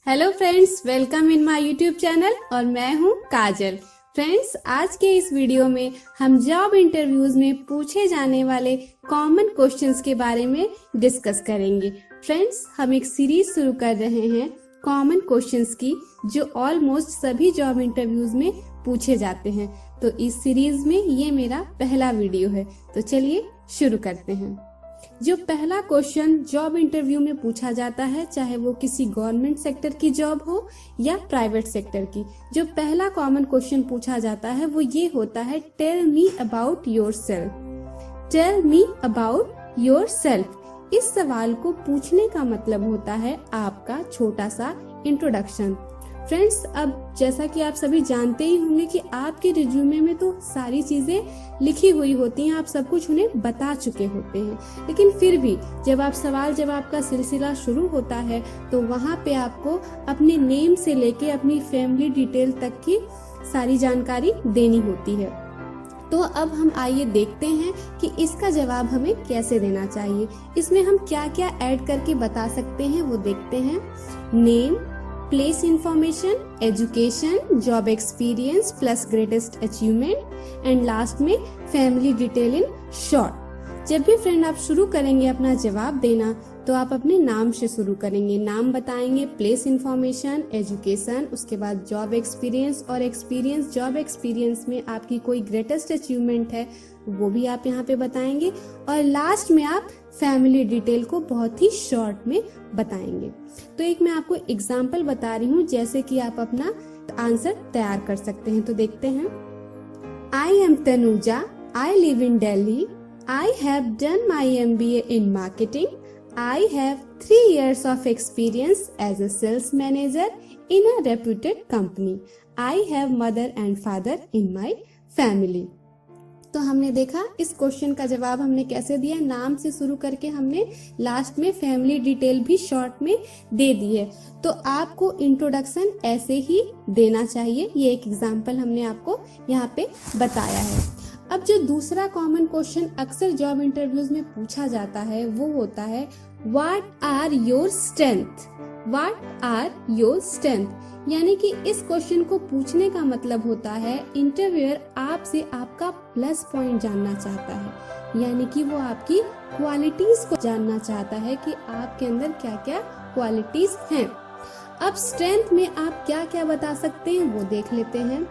Hello friends, welcome in my YouTube channel और मैं हूं काजल। फ्रेंड्स, आज के इस वीडियो में हम जॉब इंटरव्यूज में पूछे जाने वाले कॉमन क्वेश्चंस के बारे में डिस्कस करेंगे। फ्रेंड्स, हम एक सीरीज शुरू कर रहे हैं कॉमन क्वेश्चंस की, जो ऑलमोस्ट सभी जॉब इंटरव्यूज में पूछे जाते हैं। तो इस सीरीज में ये मेरा पहला वीडियो है, तो चलिए शुरू करते हैं। जो पहला क्वेश्चन जॉब इंटरव्यू में पूछा जाता है, चाहे वो किसी गवर्नमेंट सेक्टर की जॉब हो या प्राइवेट सेक्टर की, जो पहला कॉमन क्वेश्चन पूछा जाता है वो ये होता है, tell me about yourself. Tell me about yourself. इस सवाल को पूछने का मतलब होता है आपका छोटा सा इंट्रोडक्शन। फ्रेंड्स, अब जैसा कि आप सभी जानते ही होंगे कि आपके रिज्यूमे में तो सारी चीजें लिखी हुई होती हैं, आप सब कुछ उन्हें बता चुके होते हैं, लेकिन फिर भी जब आप सवाल जवाब का सिलसिला शुरू होता है तो वहाँ पे आपको अपने नेम से लेके अपनी फैमिली डिटेल तक की सारी जानकारी देनी होती है। तो अब हम आइए देखते हैं कि इसका जवाब हमें कैसे देना चाहिए। इसमें हम क्या क्या ऐड करके बता सकते हैं वो देखते हैं। Name, place information, education, job experience plus greatest achievement and last में फैमिली डिटेल इन शॉर्ट। जब भी फ्रेंड आप शुरू करेंगे अपना जवाब देना तो आप अपने नाम से शुरू करेंगे, नाम बताएंगे, प्लेस इंफॉर्मेशन, एजुकेशन, उसके बाद जॉब एक्सपीरियंस और एक्सपीरियंस, जॉब एक्सपीरियंस में आपकी कोई ग्रेटेस्ट अचीवमेंट है वो भी आप यहाँ पे बताएंगे और लास्ट में आप फैमिली डिटेल को बहुत ही शॉर्ट में बताएंगे। तो एक मैं आपको एग्जाम्पल बता रही हूँ, जैसे कि आप अपना आंसर तैयार कर सकते हैं। तो देखते हैं। I am Tanuja, I live in Delhi, I have done my MBA in marketing, I have 3 years of experience as a sales manager in a reputed company. I have mother and father in my family. तो हमने देखा इस question का जवाब हमने कैसे दिया। नाम से शुरू करके हमने लास्ट में फैमिली डिटेल भी शॉर्ट में दे दी है। तो आपको इंट्रोडक्शन ऐसे ही देना चाहिए। ये एक एग्जाम्पल हमने आपको यहाँ पे बताया है। अब जो दूसरा कॉमन क्वेश्चन अक्सर जॉब इंटरव्यूज में पूछा जाता है वो होता है, what are your strength. What are your strength, यानी कि इस क्वेश्चन को पूछने का मतलब होता है इंटरव्यूअर आपसे आपका प्लस पॉइंट जानना चाहता है, यानी कि वो आपकी क्वालिटीज को जानना चाहता है कि आपके अंदर क्या क्या क्वालिटीज हैं। अब स्ट्रेंथ में आप क्या क्या बता सकते हैं वो देख लेते हैं।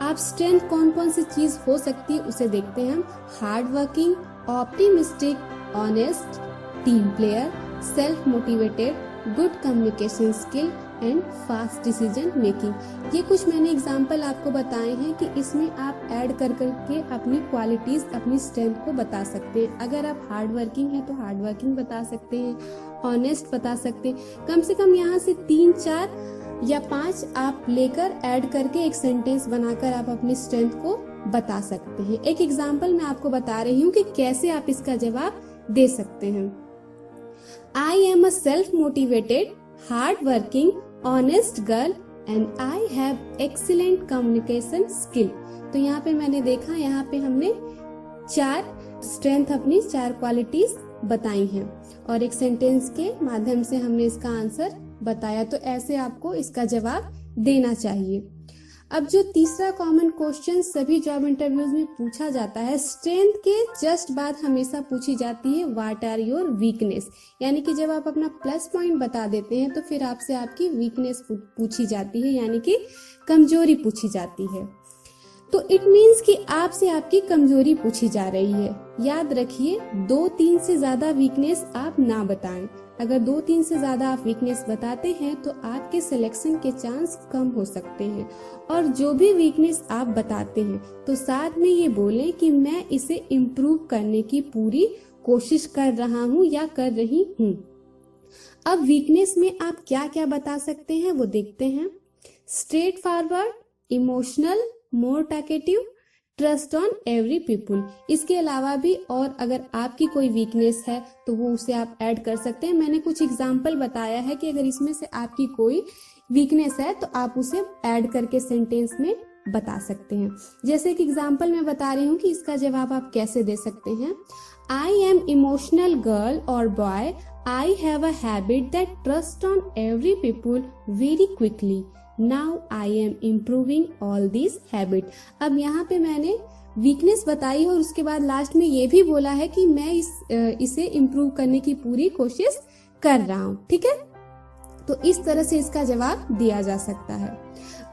आप स्ट्रेंथ कौन कौन सी चीज हो सकती है उसे देखते हैं हम। Hard working, optimistic, honest, team player, self motivated, good communication skill and fast decision making. ये कुछ मैंने एग्जाम्पल आपको बताए हैं कि इसमें आप ऐड कर करके अपनी क्वालिटीज, अपनी स्ट्रेंथ को बता सकते हैं। अगर आप हार्ड वर्किंग है तो हार्ड वर्किंग बता सकते हैं, ऑनेस्ट बता सकते हैं। कम से कम यहाँ से 3, 4 या 5 आप लेकर ऐड करके एक सेंटेंस बनाकर आप अपनी स्ट्रेंथ को बता सकते हैं। एक एग्जाम्पल मैं आपको बता रही हूँ कि कैसे आप इसका जवाब दे सकते हैं। I am a self motivated, hard working, honest girl and I have excellent communication skill. तो यहाँ पे मैंने देखा, यहाँ पे हमने 4 स्ट्रेंथ, अपनी 4 क्वालिटीज बताई हैं और एक सेंटेंस के माध्यम से हमने इसका आंसर बताया। तो ऐसे आपको इसका जवाब देना चाहिए। अब जो तीसरा कॉमन क्वेश्चन सभी जॉब इंटरव्यूज में पूछा जाता है, स्ट्रेंथ के जस्ट बाद हमेशा पूछी जाती है व्हाट आर योर वीकनेस, यानी कि जब आप अपना प्लस पॉइंट बता देते हैं तो फिर आपसे आपकी वीकनेस पूछी जाती है, यानी कि कमजोरी पूछी जाती है। तो इट मीन्स कि आपसे आपकी कमजोरी पूछी जा रही है। याद रखिए, 2-3 से ज्यादा वीकनेस आप ना बताएं। अगर 2-3 से ज्यादा आप वीकनेस बताते हैं तो आपके सिलेक्शन के चांस कम हो सकते हैं। और जो भी वीकनेस आप बताते हैं तो साथ में ये बोलें कि मैं इसे इम्प्रूव करने की पूरी कोशिश कर रहा हूँ या कर रही हूँ। अब वीकनेस में आप क्या क्या बता सकते हैं वो देखते हैं। Straight forward, emotional, more talkative, trust on every people. इसके अलावा भी और अगर आपकी कोई वीकनेस है तो वो उसे आप ऐड कर सकते हैं। मैंने कुछ एग्जाम्पल बताया है कि अगर इसमें से आपकी कोई वीकनेस है तो आप उसे ऐड करके सेंटेंस में बता सकते हैं। जैसे कि एग्जाम्पल मैं बता रही हूँ कि इसका जवाब आप कैसे दे सकते हैं। आई एम इमोशनल गर्ल और boy, I have a habit that trust on every people very quickly. Now I am improving all these habit. अब यहाँ पे मैंने वीकनेस बताई और उसके बाद लास्ट में ये भी बोला है कि मैं इसे इम्प्रूव करने की पूरी कोशिश कर रहा हूँ। ठीक है, तो इस तरह से इसका जवाब दिया जा सकता है।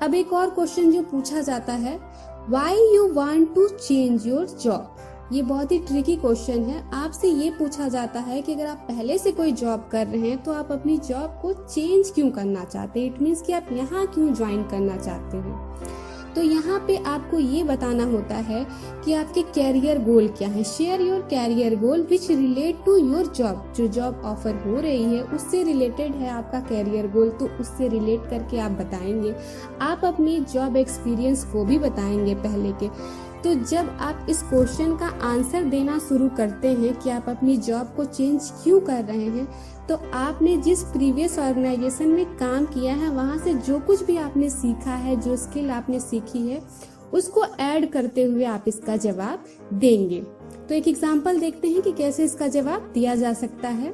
अब एक और क्वेश्चन जो पूछा जाता है, Why you want to change your job? ये बहुत ही ट्रिकी क्वेश्चन है। आपसे ये पूछा जाता है कि अगर आप पहले से कोई जॉब कर रहे हैं तो आप अपनी जॉब को चेंज क्यों करना चाहते हैं। इट मीन्स कि आप यहाँ क्यों ज्वाइन करना चाहते हैं। तो यहाँ पे आपको ये बताना होता है कि आपके कैरियर गोल क्या है। Share your career goal which relate to your job. जो जॉब ऑफर हो रही है उससे रिलेटेड है आपका कैरियर गोल, तो उससे रिलेट करके आप बताएंगे। आप अपनी जॉब एक्सपीरियंस को भी बताएंगे पहले के। तो जब आप इस क्वेश्चन का आंसर देना शुरू करते हैं कि आप अपनी जॉब को चेंज क्यों कर रहे हैं, तो आपने जिस प्रीवियस ऑर्गेनाइजेशन में काम किया है वहां से जो कुछ भी आपने सीखा है, जो स्किल आपने सीखी है, उसको ऐड करते हुए आप इसका जवाब देंगे। तो एक एग्जांपल देखते हैं कि कैसे इसका जवाब दिया जा सकता है।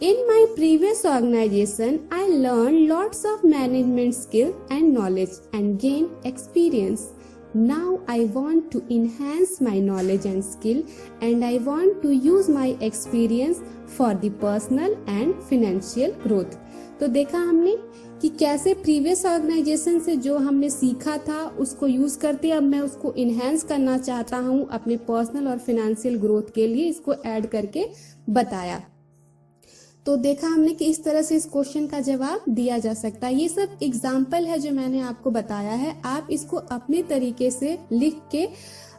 In my previous organization, I learned lots of management skill and knowledge and gained experience. Now I want to enhance my knowledge and skill, and I want to use my experience for the personal and financial growth. तो देखा हमने कि कैसे previous organisation से जो हमने सीखा था उसको यूज करते अब मैं उसको इनहेंस करना चाहता हूँ अपने पर्सनल और फाइनेंशियल ग्रोथ के लिए, इसको ऐड करके बताया। तो देखा हमने कि इस तरह से इस क्वेश्चन का जवाब दिया जा सकता है। ये सब एग्जाम्पल है जो मैंने आपको बताया है। आप इसको अपने तरीके से लिख के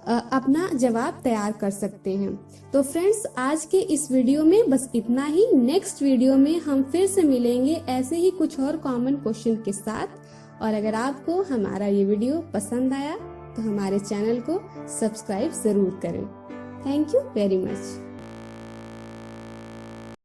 अपना जवाब तैयार कर सकते हैं। तो फ्रेंड्स, आज के इस वीडियो में बस इतना ही। नेक्स्ट वीडियो में हम फिर से मिलेंगे ऐसे ही कुछ और कॉमन क्वेश्चन के साथ। और अगर आपको हमारा ये वीडियो पसंद आया तो हमारे चैनल को सब्सक्राइब जरूर करें। Thank you very much.